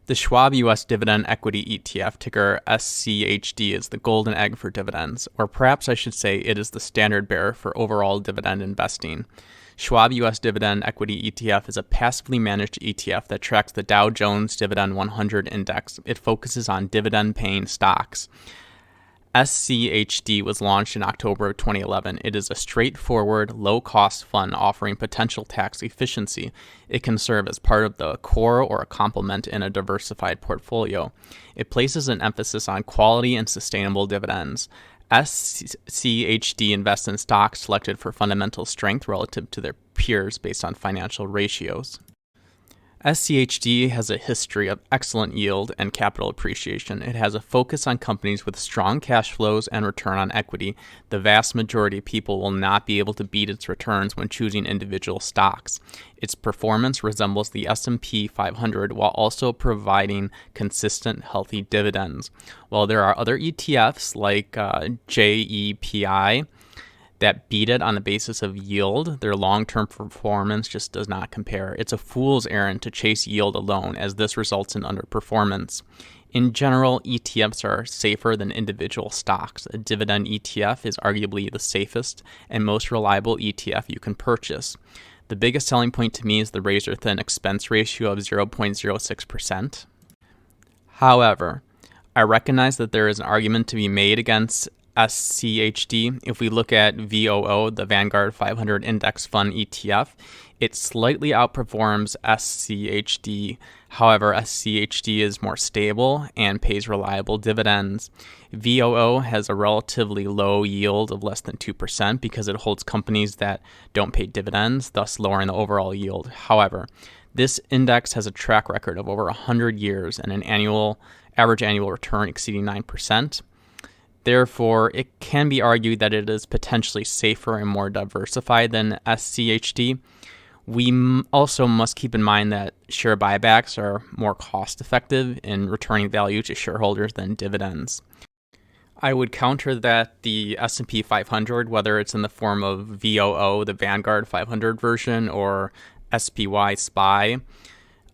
The Schwab U.S. Dividend Equity ETF, ticker SCHD, is the golden egg for dividends, or perhaps I should say it is the standard bearer for overall dividend investing. Schwab U.S. Dividend Equity ETF is a passively managed ETF that tracks the Dow Jones Dividend 100 index. It focuses on dividend-paying stocks. SCHD was launched in October of 2011. It is a straightforward, low-cost fund offering potential tax efficiency. It can serve as part of the core or a complement in a diversified portfolio. It places an emphasis on quality and sustainable dividends. SCHD invests in stocks selected for fundamental strength relative to their peers based on financial ratios. SCHD has a history of excellent yield and capital appreciation. It has a focus on companies with strong cash flows and return on equity. The vast majority of people will not be able to beat its returns when choosing individual stocks. Its performance resembles the S&P 500 while also providing consistent, healthy dividends. While there are other ETFs like JEPI that beat it on the basis of yield, their long-term performance just does not compare. It's a fool's errand to chase yield alone, as this results in underperformance. In general, ETFs are safer than individual stocks. A dividend ETF is arguably the safest and most reliable ETF you can purchase. The biggest selling point to me is the razor-thin expense ratio of 0.06%. However, I recognize that there is an argument to be made against SCHD. If we look at VOO, the Vanguard 500 Index Fund ETF, it slightly outperforms SCHD. However, SCHD is more stable and pays reliable dividends. VOO has a relatively low yield of less than 2% because it holds companies that don't pay dividends, thus lowering the overall yield. However, this index has a track record of over 100 years and an average annual return exceeding 9%. Therefore, it can be argued that it is potentially safer and more diversified than SCHD. We also must keep in mind that share buybacks are more cost-effective in returning value to shareholders than dividends. I would counter that the S&P 500, whether it's in the form of VOO, the Vanguard 500 version, or SPY SPY,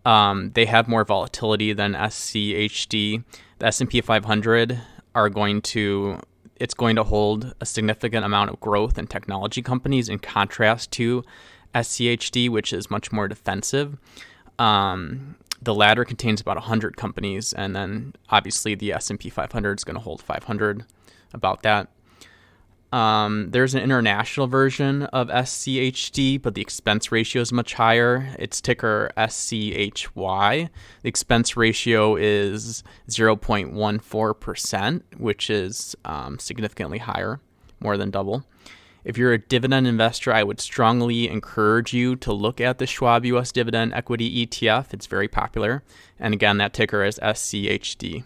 they have more volatility than SCHD. The S&P 500 it's going to hold a significant amount of growth in technology companies in contrast to SCHD, which is much more defensive. The latter contains about 100 companies, and then obviously the S&P 500 is going to hold 500, about that. There's an international version of SCHD, but the expense ratio is much higher. It's ticker SCHY. The expense ratio is 0.14%, which is significantly higher, more than double. If you're a dividend investor, I would strongly encourage you to look at the Schwab U.S. Dividend Equity ETF. It's very popular. And again, that ticker is SCHD.